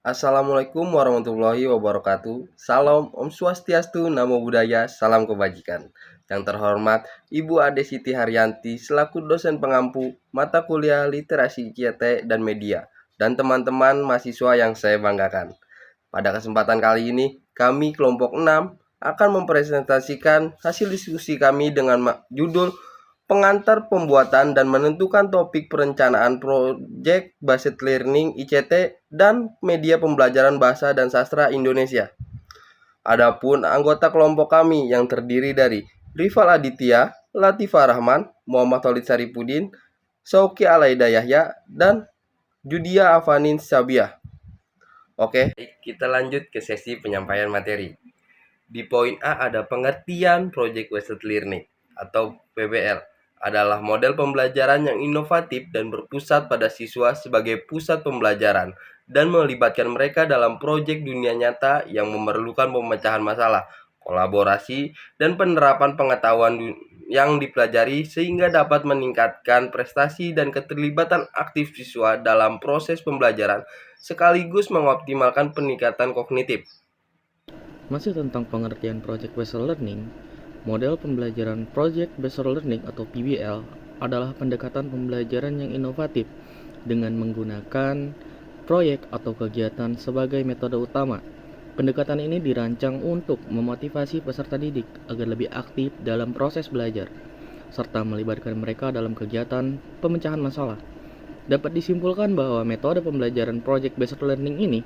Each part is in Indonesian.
Assalamualaikum warahmatullahi wabarakatuh. Salam Om Swastiastu, Namo Buddhaya, salam kebajikan. Yang terhormat Ibu Ade Siti Haryanti selaku dosen pengampu mata kuliah Literasi ICT dan Media dan teman-teman mahasiswa yang saya banggakan. Pada kesempatan kali ini, kami kelompok 6 akan mempresentasikan hasil diskusi kami dengan judul pengantar pembuatan dan menentukan topik perencanaan proyek based learning ICT dan media pembelajaran bahasa dan sastra Indonesia. Adapun anggota kelompok kami yang terdiri dari Rival Aditya, Latifah Rahman, Muhammad Khalid Saripudin, Sauki Alaida Yahya, dan Judia Avanin Sabiah. Oke, kita lanjut ke sesi penyampaian materi. Di poin A ada pengertian Project Based Learning atau PBL adalah model pembelajaran yang inovatif dan berpusat pada siswa sebagai pusat pembelajaran dan melibatkan mereka dalam proyek dunia nyata yang memerlukan pemecahan masalah, kolaborasi, dan penerapan pengetahuan yang dipelajari sehingga dapat meningkatkan prestasi dan keterlibatan aktif siswa dalam proses pembelajaran sekaligus mengoptimalkan peningkatan kognitif. Masih tentang pengertian Project Based Learning, model pembelajaran Project Based Learning atau PBL adalah pendekatan pembelajaran yang inovatif dengan menggunakan proyek atau kegiatan sebagai metode utama. Pendekatan ini dirancang untuk memotivasi peserta didik agar lebih aktif dalam proses belajar, serta melibatkan mereka dalam kegiatan pemecahan masalah. Dapat disimpulkan bahwa metode pembelajaran Project Based Learning ini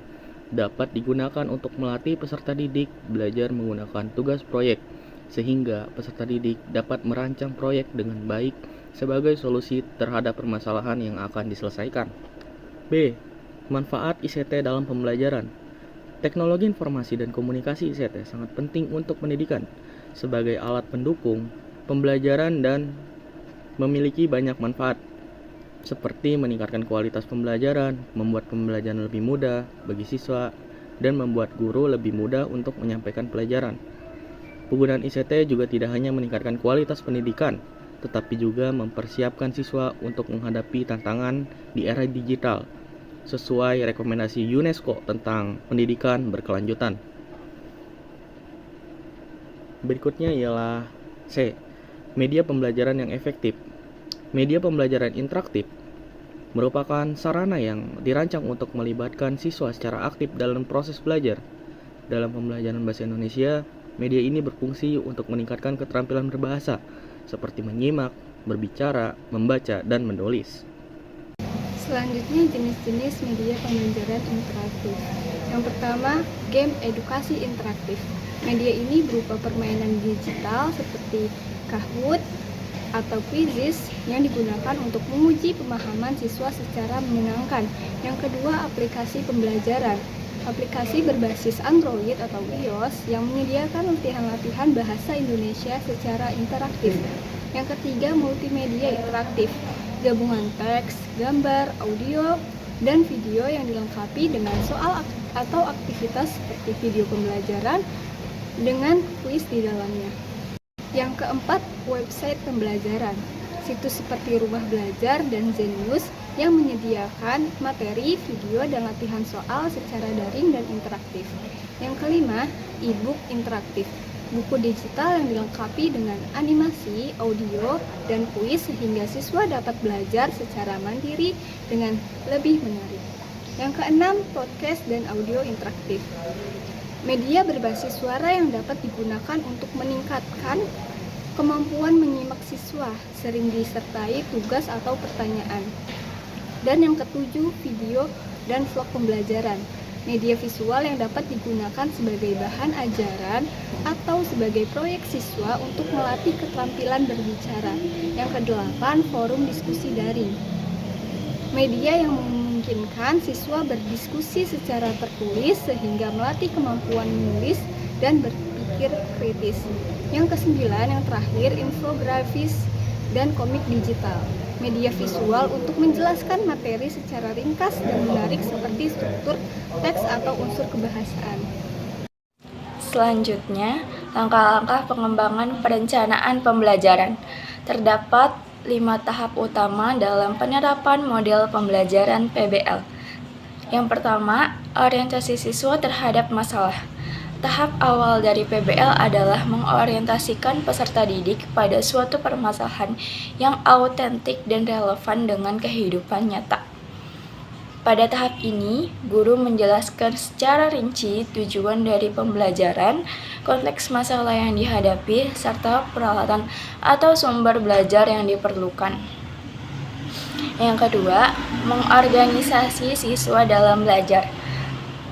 dapat digunakan untuk melatih peserta didik belajar menggunakan tugas proyek, sehingga peserta didik dapat merancang proyek dengan baik sebagai solusi terhadap permasalahan yang akan diselesaikan. B. Manfaat ICT dalam pembelajaran. Teknologi informasi dan komunikasi ICT sangat penting untuk pendidikan sebagai alat pendukung pembelajaran dan memiliki banyak manfaat, seperti meningkatkan kualitas pembelajaran, membuat pembelajaran lebih mudah bagi siswa, dan membuat guru lebih mudah untuk menyampaikan pelajaran. Penggunaan ICT juga tidak hanya meningkatkan kualitas pendidikan, tetapi juga mempersiapkan siswa untuk menghadapi tantangan di era digital, sesuai rekomendasi UNESCO tentang pendidikan berkelanjutan. Berikutnya ialah C. Media pembelajaran yang efektif. Media pembelajaran interaktif merupakan sarana yang dirancang untuk melibatkan siswa secara aktif dalam proses belajar. Dalam pembelajaran bahasa Indonesia, media ini berfungsi untuk meningkatkan keterampilan berbahasa, seperti menyimak, berbicara, membaca, dan menulis. Selanjutnya, jenis-jenis media pembelajaran interaktif. Yang pertama, game edukasi interaktif. Media ini berupa permainan digital seperti Kahoot atau quizzes yang digunakan untuk menguji pemahaman siswa secara menyenangkan. Yang kedua, aplikasi pembelajaran. Aplikasi berbasis Android atau iOS yang menyediakan latihan-latihan bahasa Indonesia secara interaktif. Yang ketiga, multimedia interaktif. Gabungan teks, gambar, audio, dan video yang dilengkapi dengan soal atau aktivitas seperti video pembelajaran dengan kuis di dalamnya. Yang keempat, website pembelajaran. Situs seperti Rumah Belajar dan Zenius yang menyediakan materi, video, dan latihan soal secara daring dan interaktif. Yang kelima, e-book interaktif. Buku digital yang dilengkapi dengan animasi, audio, dan kuis sehingga siswa dapat belajar secara mandiri dengan lebih menarik. Yang keenam, podcast dan audio interaktif. Media berbasis suara yang dapat digunakan untuk meningkatkan kemampuan menyimak siswa, sering disertai tugas atau pertanyaan. Dan yang ketujuh, video dan vlog pembelajaran. Media visual yang dapat digunakan sebagai bahan ajaran atau sebagai proyek siswa untuk melatih keterampilan berbicara. Yang kedelapan, forum diskusi daring. Media yang memungkinkan siswa berdiskusi secara tertulis sehingga melatih kemampuan menulis dan berpikir kritis. Yang kesembilan, yang terakhir, infografis dan komik digital. Media visual untuk menjelaskan materi secara ringkas dan menarik seperti struktur teks atau unsur kebahasaan. Selanjutnya, langkah-langkah pengembangan perencanaan pembelajaran. Terdapat 5 tahap utama dalam penerapan model pembelajaran PBL. Yang pertama, orientasi siswa terhadap masalah. Tahap awal dari PBL adalah mengorientasikan peserta didik pada suatu permasalahan yang autentik dan relevan dengan kehidupan nyata. Pada tahap ini, guru menjelaskan secara rinci tujuan dari pembelajaran, konteks masalah yang dihadapi, serta peralatan atau sumber belajar yang diperlukan. Yang kedua, mengorganisasi siswa dalam belajar.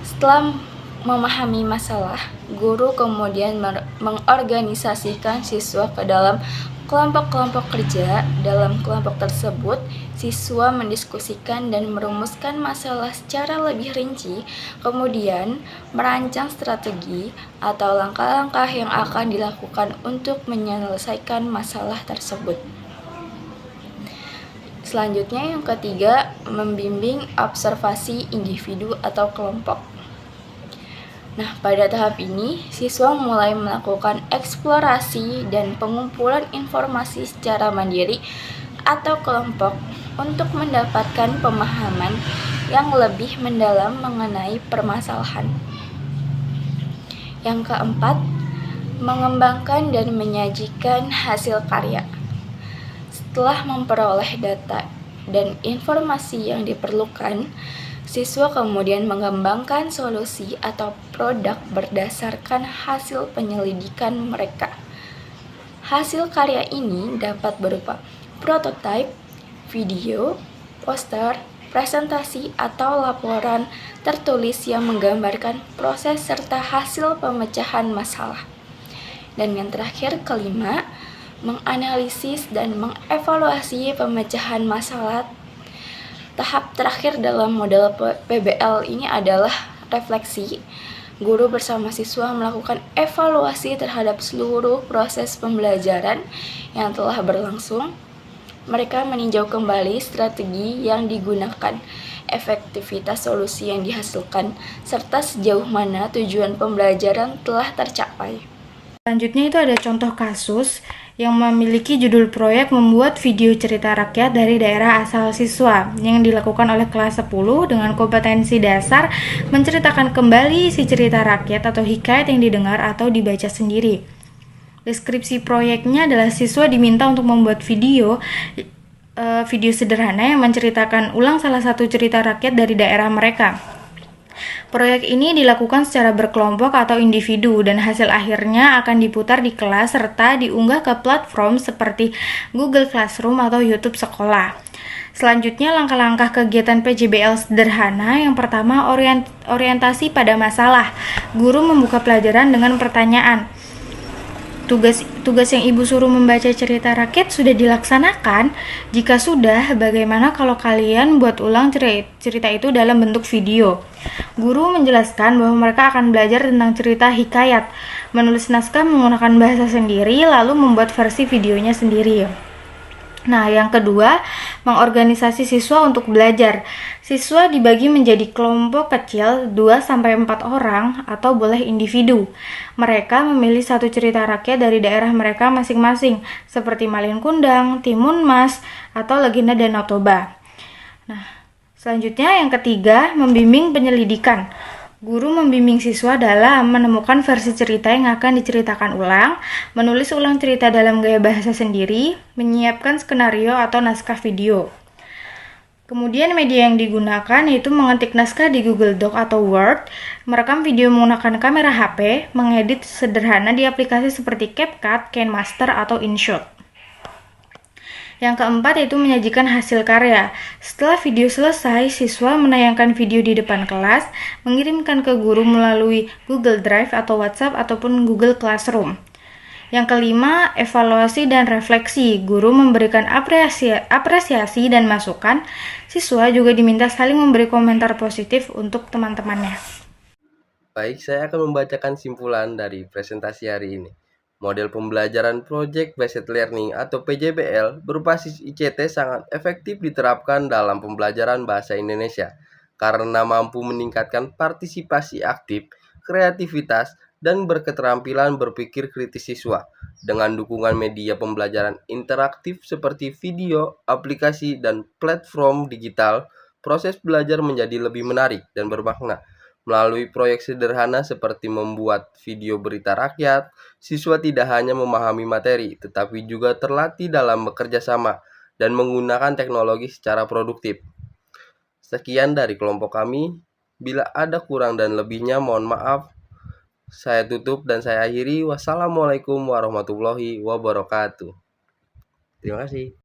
Setelah memahami masalah, guru kemudian mengorganisasikan siswa ke dalam kelompok-kelompok kerja. Dalam kelompok tersebut, siswa mendiskusikan dan merumuskan masalah secara lebih rinci, kemudian merancang strategi atau langkah-langkah yang akan dilakukan untuk menyelesaikan masalah tersebut. Selanjutnya, yang ketiga, membimbing observasi individu atau kelompok. Nah, pada tahap ini, siswa mulai melakukan eksplorasi dan pengumpulan informasi secara mandiri atau kelompok untuk mendapatkan pemahaman yang lebih mendalam mengenai permasalahan. Yang keempat, mengembangkan dan menyajikan hasil karya. Setelah memperoleh data dan informasi yang diperlukan, siswa kemudian mengembangkan solusi atau produk berdasarkan hasil penyelidikan mereka. Hasil karya ini dapat berupa prototipe, video, poster, presentasi, atau laporan tertulis yang menggambarkan proses serta hasil pemecahan masalah. Dan yang terakhir, kelima, menganalisis dan mengevaluasi pemecahan masalah. Tahap terakhir dalam model PBL ini adalah refleksi. Guru bersama siswa melakukan evaluasi terhadap seluruh proses pembelajaran yang telah berlangsung. Mereka meninjau kembali strategi yang digunakan, efektivitas solusi yang dihasilkan, serta sejauh mana tujuan pembelajaran telah tercapai. Selanjutnya itu ada contoh kasus yang memiliki judul proyek membuat video cerita rakyat dari daerah asal siswa yang dilakukan oleh kelas 10 dengan kompetensi dasar menceritakan kembali isi cerita rakyat atau hikayat yang didengar atau dibaca sendiri. Deskripsi proyeknya adalah siswa diminta untuk membuat video sederhana yang menceritakan ulang salah satu cerita rakyat dari daerah mereka. Proyek ini dilakukan secara berkelompok atau individu dan hasil akhirnya akan diputar di kelas serta diunggah ke platform seperti Google Classroom atau YouTube sekolah. Selanjutnya, langkah-langkah kegiatan PJBL sederhana. Yang pertama, orientasi pada masalah. Guru membuka pelajaran dengan pertanyaan. Tugas yang ibu suruh membaca cerita rakyat sudah dilaksanakan? Jika sudah, bagaimana kalau kalian buat ulang cerita itu dalam bentuk video? Guru menjelaskan bahwa mereka akan belajar tentang cerita hikayat, menulis naskah menggunakan bahasa sendiri, lalu membuat versi videonya sendiri. Nah, yang kedua, mengorganisasi siswa untuk belajar. Siswa dibagi menjadi kelompok kecil 2-4 orang atau boleh individu. Mereka memilih satu cerita rakyat dari daerah mereka masing-masing, seperti Malin Kundang, Timun Mas, atau Legenda Danau Toba. Nah, selanjutnya yang ketiga, membimbing penyelidikan. Guru membimbing siswa dalam menemukan versi cerita yang akan diceritakan ulang, menulis ulang cerita dalam gaya bahasa sendiri, menyiapkan skenario atau naskah video. Kemudian media yang digunakan yaitu mengetik naskah di Google Doc atau Word, merekam video menggunakan kamera HP, mengedit sederhana di aplikasi seperti CapCut, KineMaster, atau InShot. Yang keempat yaitu menyajikan hasil karya. Setelah video selesai, siswa menayangkan video di depan kelas, mengirimkan ke guru melalui Google Drive atau WhatsApp ataupun Google Classroom. Yang kelima, evaluasi dan refleksi. Guru memberikan apresiasi dan masukan. Siswa juga diminta saling memberi komentar positif untuk teman-temannya. Baik, saya akan membacakan simpulan dari presentasi hari ini. Model pembelajaran Project Based Learning atau PJBL berbasis ICT sangat efektif diterapkan dalam pembelajaran bahasa Indonesia karena mampu meningkatkan partisipasi aktif, kreativitas, dan berketerampilan berpikir kritis siswa. Dengan dukungan media pembelajaran interaktif seperti video, aplikasi, dan platform digital, proses belajar menjadi lebih menarik dan bermakna. Melalui proyek sederhana seperti membuat video berita rakyat, siswa tidak hanya memahami materi, tetapi juga terlatih dalam bekerja sama dan menggunakan teknologi secara produktif. Sekian dari kelompok kami. Bila ada kurang dan lebihnya, mohon maaf. Saya tutup dan saya akhiri. Wassalamualaikum warahmatullahi wabarakatuh. Terima kasih.